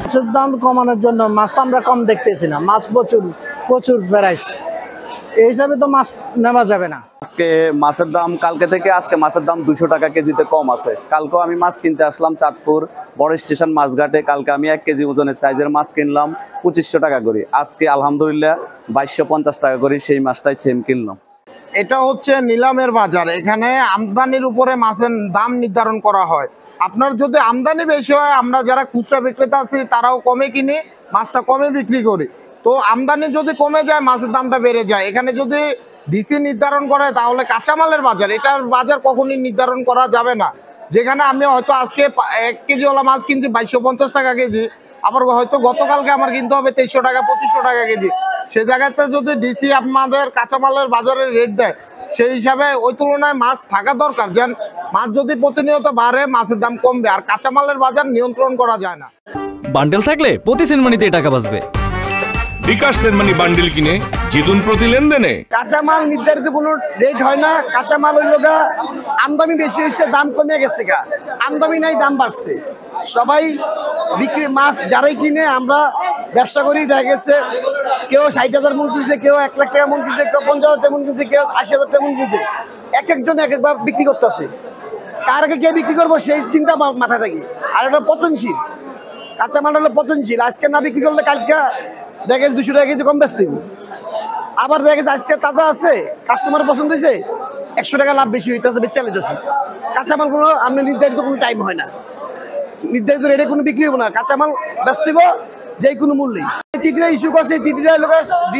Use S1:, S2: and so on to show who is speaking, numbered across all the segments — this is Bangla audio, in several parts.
S1: মাছের দাম কমানোর জন্য মাছটা আমরা কম দেখতেছি না, মাছ প্রচুর প্রচুর বেড়াইছে, এই হিসাবে তো মাছ নেওয়া যাবে না।
S2: আজকে মাছের দাম কালকে থেকে আজকে মাছের দাম 200 টাকা কেজিতে কম আছে। কালকেও আমি মাছ কিনতে আসলাম চাঁদপুর বড় স্টেশন মাছঘাটে। কালকে আমি 1 কেজি ওজনের সাইজের মাছ কিনলাম 2500 টাকা করে। আজকে আলহামদুলিল্লাহ 2250 টাকা করে সেই মাছটাই সেম কিনলাম।
S3: এটা হচ্ছে নিলামের বাজার, এখানে আমদানির উপরে মাছের দাম নির্ধারণ করা হয়। আপনার যদি আমদানি বেশি হয়, আমরা যারা খুচরা বিক্রেতা আছি তারাও কমে কিনে মাছটা কমে বিক্রি করি। তো আমদানি যদি কমে যায় মাছের দামটা বেড়ে যায়। এখানে যদি ডিসি নির্ধারণ করে তাহলে কাঁচামালের বাজার, এটার বাজার কখনই নির্ধারণ করা যাবে না। যেখানে আমি হয়তো আজকে 1 কেজিওয়ালা মাছ কিনছি 2250 টাকা কেজি, আবার হয়তো গতকালকে আমার কিনতে হবে 2300 টাকা 2500 টাকা কেজি। সে জায়গাতে যদি ডিসি আপনাদের কাঁচামালের বাজারের রেট দেয়, সেই হিসাবে ওই তুলনায় মাছ থাকা দরকার। যেন মাছ যদি প্রতিনিয়ত বাড়ে মাছের দাম কমবে, আর কাঁচামালের বাজার নিয়ন্ত্রণ করা যায় না।
S4: বান্ডেল থাকলে প্রতি সেনমানিতে টাকা বাঁচবে।
S5: বিকাশ সেনমানি বান্ডেল কিনে জিতুন প্রতি লেনদেনে।
S1: কাঁচামাল নির্ধারিত কোনো রেট হয় না, কাঁচামাল হইল গা আমদানি বেশি হয়েছে, দাম কমে গেছে গা, আমদানি নাই দাম বাড়ছে। সবাই বিক্রি মাছ যারাই কিনে আমরা ব্যবসা করি, দেখা গেছে কেউ 60,000 মন কিনছে, কেউ 1 লাখ টাকা মন কিনছে, কেউ 50,000 মন কিনছে, কেউ 80,000 টাকা মন কিনছে। এক একজন এক একবার বিক্রি করতেছে, কার আগে কে বিক্রি করবো সেই চিন্তা মাথায় থাকে। আর এটা পচনশীল কাঁচামাল, হলো পচনশীল। আজকে না বিক্রি করলে কালকে দেখা গেছে 200 টাকা কেজি কম বেচতে হবে। আবার দেখা গেছে আজকে তাজা আছে, কাস্টমার পছন্দ হয়েছে, 100 টাকা লাভ বেশি হইতেছে, বেচে চালাইতেছে। কাঁচামাল কোনো আপনি নির্ধারিত কোনো টাইম হয় না, নির্ধারিত রেটে কোনো বিক্রি হবো না, কাঁচামাল বেচতে দিব যে কোনো মূল্যে। চিঠিটা ইস্যু করছে, চিঠিটা লোক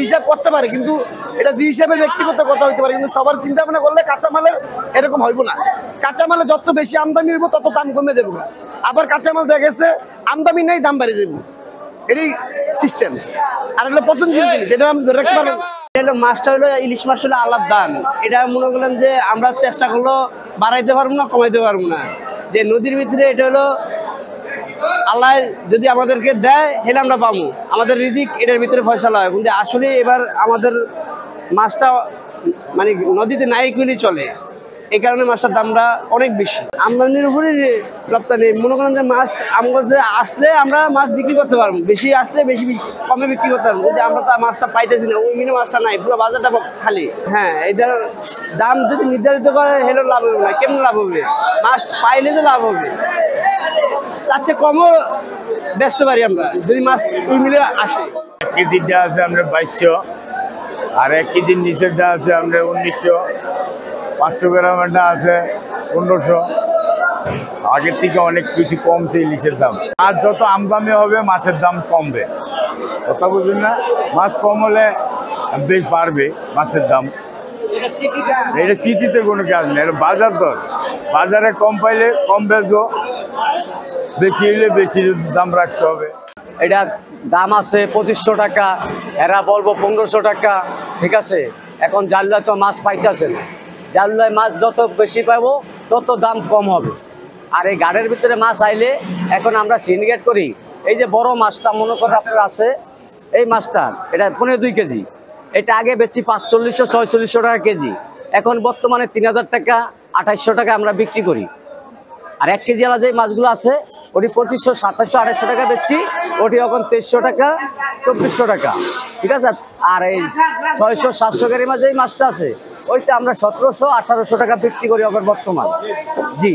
S1: হিসাব করতে পারে, কিন্তু এটা দুই হিসাবের ব্যক্তিগত কথা হইতে পারে, কিন্তু সবার চিন্তা ভাবনা করলে কাঁচামালের এরকম হইব না। কাঁচামালে যত বেশি আমদানি হইব তত দাম কমে দেবো। আবার কাঁচামাল দেখা গেছে আমদানি নেই, দাম বাড়িয়ে দেবো, এটাই সিস্টেম। আর হলো পচনশীল জিনিস, এটা আমি ধরে রাখতে পারবো। মাছটা হলো ইলিশ মাছ হলো আলাদা দাম, এটা মনে করলাম যে আমরা চেষ্টা করলো বাড়াইতে পারবো না, কমাইতে পারবো না। যে নদীর ভিতরে এটা হলো আল্লাহ যদি আমাদেরকে দেয় হেলে আমরা পাবো, আমাদের রিজিক এটার ভিতরে ফয়সালা হয়। কিন্তু আসলে এবার আমাদের মাছটা মানে নদীতে নাই কইলে চলে, এই কারণে মাছটার দামটা অনেক বেশি। আমদানির উপরে রপ্তানি, মনে করেন যে মাছ আমাদের আসলে আমরা মাছ বিক্রি করতে পারবো, বেশি আসলে বেশি কমে বিক্রি করতে পারবো। কিন্তু আমরা তো মাছটা পাইতেছি না, ওই মিনে মাছটা নাই, পুরো বাজারটা খালি। হ্যাঁ, এটার দাম যদি নির্ধারিত করে হেলে লাভ হবে না। কেমন লাভ হবে? মাছ পাইলে তো লাভ হবে, তার চেয়ে কমও বেচতে পারি আমরা যদি মাছ ওই মিলে আসে।
S6: 1 কেজিটা আছে আমরা 2200, আর 1 কেজির নিচেরটা আছে আমরা 1900, 500 গ্রামেরটা আছে 1500। আগের থেকে অনেক কিছু কমছে ইলিশের দাম। আর যত আমদানি হবে মাছের দাম কমবে, কথা বুঝুন না? মাছ কম হলে বেশ বাড়বে মাছের দাম। এটা চিঠিতে কোনো কাজ নেই, এটা বাজার দর। বাজারে কম পাইলে কম বেচবো, বেশি হইলে বেশি দাম রাখতে হবে।
S7: এটা দাম আছে 2500 টাকা, এরা বলবো 1500 টাকা, ঠিক আছে। এখন জালুয়া তো মাছ পাইতেছে না, জালুয়ায় মাছ যত বেশি পাবো তত দাম কম হবে। আর এই গাড়ির ভিতরে মাছ আইলে এখন আমরা সিন্ডিকেট করি। এই যে বড় মাছটা মনে করেন আপনার আছে, এই মাছটা এটা 2.5 কেজি, এটা আগে বেচছি 4500 4600 টাকা কেজি, এখন বর্তমানে 3000 টাকা 2800 টাকা আমরা বিক্রি করি। আর 1 কেজি আলা যে মাছগুলো আছে ওটি 2500 2700 2800 টাকা বেচছি, ওটি এখন 2300 টাকা 2400 টাকা, ঠিক আছে। আর এই 600 700 গ্রাম মাছ যেই মাছটা আছে ওইটা আমরা 1700 1800 টাকা বিক্রি করি এখন বর্তমান। জি,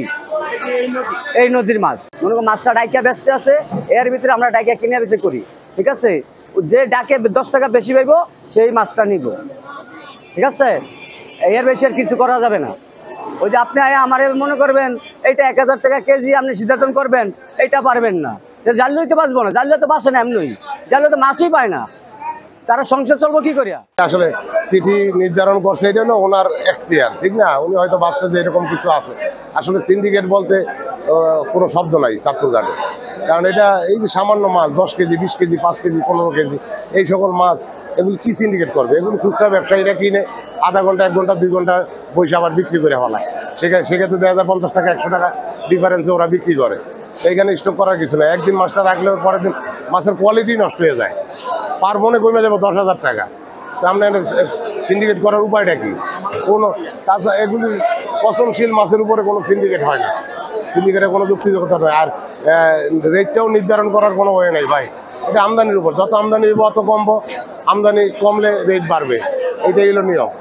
S7: এই নদীর মাছ মনে করেন মাছটা ডাইকা বেচতে আছে, এর ভিতরে আমরা ডাইকা কিনে বেশি করি, ঠিক আছে। যে ডাকে 10 টাকা বেশি পাইব সেই মাছটা নিব, ঠিক আছে। এর বেশি আর কিছু করা যাবে না। ওই যে আপনি আমার মনে করবেন এইটা 1000 টাকা কেজি আপনি সিদ্ধান্ত করবেন, এইটা পারবেন না। জানলেই তো বাঁচবো না, জানলে তো বাঁচে না, এমনি জানলে তো মাছই পায় না, তারা সংসার চলবো কি করিয়া।
S8: আসলে চিঠি নির্ধারণ করছে এটা হলো ওনার এখতিয়ার, ঠিক না? উনি হয়তো ভাবছে যে এরকম কিছু আছে। আসলে সিন্ডিকেট বলতে কোনো শব্দ নাই চাঁদপুর ঘাটে, কারণ এটা এই যে সামান্য মাছ 10 কেজি 20 কেজি 5 কেজি 15 কেজি এই সকল মাছ, এগুলি কি সিন্ডিকেট করবে? এগুলো খুচরা ব্যবসায়ীরা কিনে আধা ঘন্টা 1 ঘন্টা 2 ঘন্টা বসে আবার বিক্রি করে ফেলায়। সেক্ষেত্রে 50 টাকা 100 টাকা ডিফারেন্সে ওরা বিক্রি করে। এইখানে স্টক করার কিছু না, একদিন মাছটা রাখলে পরের দিন মাছের কোয়ালিটি নষ্ট হয়ে যায়, পার মনে কমে যাবে 10,000 টাকা। তা আমরা সিন্ডিকেট করার উপায়টা কি? কোনো তাছাড়া এগুলি পচনশীল মাছের উপরে কোনো সিন্ডিকেট হয় না। সিন্ডিকেটের কোনো যুক্তিযুক্ততা নয়। আর রেটটাও নির্ধারণ করার কোনো ওয়ে নেই ভাই, এটা আমদানির উপর, যত আমদানি হইব অত কমবো, আমদানি কমলে রেট বাড়বে, এটাই হলো নিয়ম।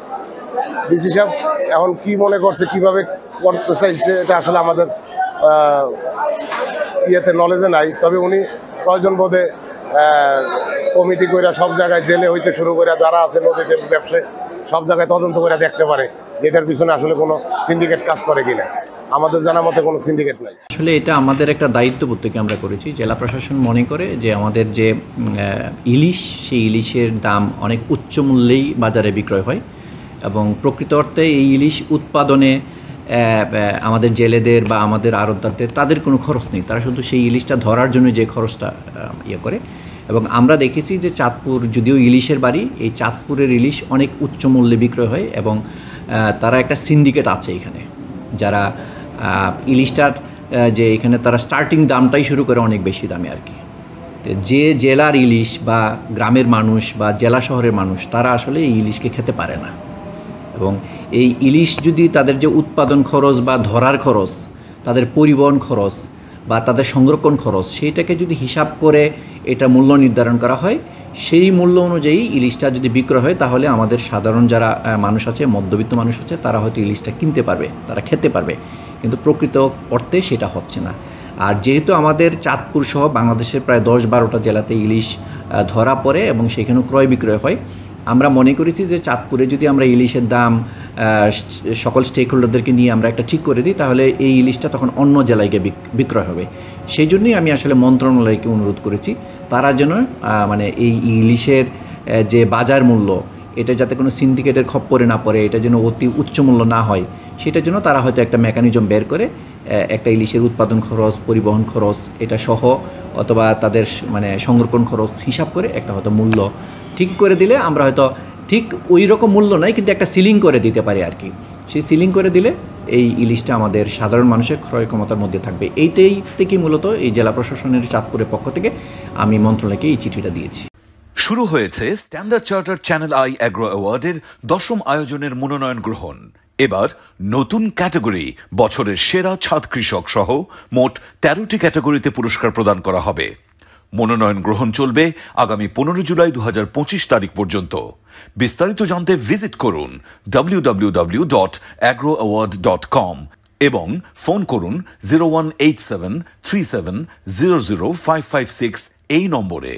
S8: ডিসি সাহেব এখন কি মনে করছে, কিভাবে করতে চাইছে, এটা আসলে আমাদের ইয়েতে নলেজে নাই। তবে উনি প্রয়োজন বোধে কমিটি করে সব জায়গায় জেলে হইতে শুরু করে যারা আছে নদীতে ব্যবসায় সব জায়গায় তদন্ত করে দেখতে পারে যে এটার পিছনে আসলে কোনো সিন্ডিকেট কাজ করে কিনা। আমাদের জানা মতে কোনো সিন্ডিকেট নাই।
S9: আসলে এটা আমাদের একটা দায়িত্ববোধ থেকে আমরা করেছি। জেলা প্রশাসন মনে করে যে আমাদের যে ইলিশ, সেই ইলিশের দাম অনেক উচ্চ মূল্যেই বাজারে বিক্রয় হয় এবং প্রকৃত অর্থে এই ইলিশ উৎপাদনে আমাদের জেলেদের বা আমাদের আড়তদারদের তাদের কোনো খরচ নেই, তারা শুধু সেই ইলিশটা ধরার জন্য যে খরচটা করে। এবং আমরা দেখেছি যে চাঁদপুর যদিও ইলিশের বাড়ি, এই চাঁদপুরের ইলিশ অনেক উচ্চ মূল্যে বিক্রয় হয় এবং তারা একটা সিন্ডিকেট আছে এখানে, যারা ইলিশটার যে এখানে তারা স্টার্টিং দামটাই শুরু করে অনেক বেশি দামে আর কি। যে জেলার ইলিশ বা গ্রামের মানুষ বা জেলা শহরের মানুষ তারা আসলে এই ইলিশকে খেতে পারে না এবং এই ইলিশ যদি তাদের যে উৎপাদন খরচ বা ধরার খরচ, তাদের পরিবহন খরচ বা তাদের সংরক্ষণ খরচ, সেইটাকে যদি হিসাব করে এটা মূল্য নির্ধারণ করা হয়, সেই মূল্য অনুযায়ী ইলিশটা যদি বিক্রয় হয় তাহলে আমাদের সাধারণ যারা মানুষ আছে, মধ্যবিত্ত মানুষ আছে, তারা হয়তো ইলিশটা কিনতে পারবে, তারা খেতে পারবে। কিন্তু প্রকৃত অর্থে সেটা হচ্ছে না। আর যেহেতু আমাদের চাঁদপুর সহ বাংলাদেশের প্রায় 10-12টা জেলাতে ইলিশ ধরা পড়ে এবং সেখানেও ক্রয় বিক্রয় হয়, আমরা মনে করেছি যে চাঁদপুরে যদি আমরা ইলিশের দাম সকল স্টেক হোল্ডারদেরকে নিয়ে আমরা একটা ঠিক করে দিই, তাহলে এই ইলিশটা তখন অন্য জেলায় গিয়ে বিক্রয় হবে। সেই জন্যই আমি আসলে মন্ত্রণালয়কে অনুরোধ করেছি তারা যেন মানে এই ইলিশের যে বাজার মূল্য, এটা যাতে কোনো সিন্ডিকেটের খপ্পরে না পড়ে, এটা যেন অতি উচ্চ মূল্য না হয়, সেটার জন্য তারা হয়তো একটা মেকানিজম বের করে একটা ইলিশের উৎপাদন খরচ, পরিবহন খরচ এটা সহ অথবা তাদের মানে সংরক্ষণ খরচ হিসাব করে একটা হয়তো মূল্য ঠিক করে দিলে আমরা হয়তো ঠিক ওই রকম মূল্য নয় কিন্তু একটা সিলিং করে দিতে পারি আর কি। সেই সিলিং করে দিলে এই ইলিশটা আমাদের সাধারণ মানুষের ক্রয় ক্ষমতার মধ্যে থাকবে। এইটাই থেকে মূলত এই জেলা প্রশাসনের চাঁদপুরের পক্ষ থেকে আমি মন্ত্রণালয়কে এই চিঠিটা দিয়েছি।
S10: শুরু হয়েছে Standard Charter channel I agro অ্যাওয়ার্ডের 10ম আয়োজনের মনোনয়ন গ্রহণ। এবার নতুন ক্যাটাগরি বছরের সেরা ছাদ কৃষক সহ মোট 13টি ক্যাটাগরিতে পুরস্কার প্রদান করা হবে। মনোনয়ন গ্রহণ চলবে আগামী 15 জুলাই 2025 তারিখ পর্যন্ত। বিস্তারিত জানতে ভিজিট করুন www.agroaward.com এবং ফোন করুন 018737000556 এই নম্বরে।